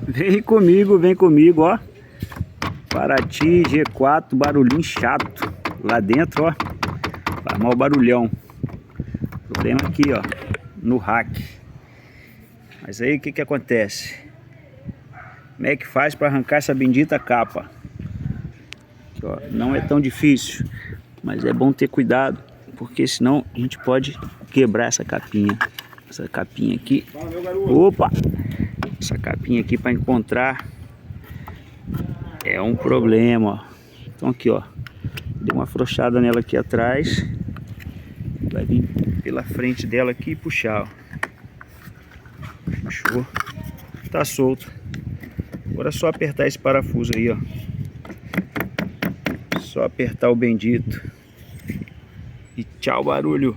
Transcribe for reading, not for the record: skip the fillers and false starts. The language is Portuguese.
Vem comigo, ó. Paraty G4, barulhinho chato. Lá dentro, ó, faz mal barulhão. Problema aqui, ó, no rack. Mas aí o que que acontece? Como é que faz para arrancar essa bendita capa? Aqui, ó, não é tão difícil, mas é bom ter cuidado, porque senão a gente pode quebrar essa capinha. Essa capinha aqui. Opa! Essa capinha aqui para encontrar é um problema, ó. Então aqui, ó, dei uma afrouxada nela aqui atrás. Vai vir pela frente dela aqui e puxar, ó. Puxou. Tá solto. Agora é só apertar esse parafuso aí, ó. Só apertar o bendito. E tchau, barulho.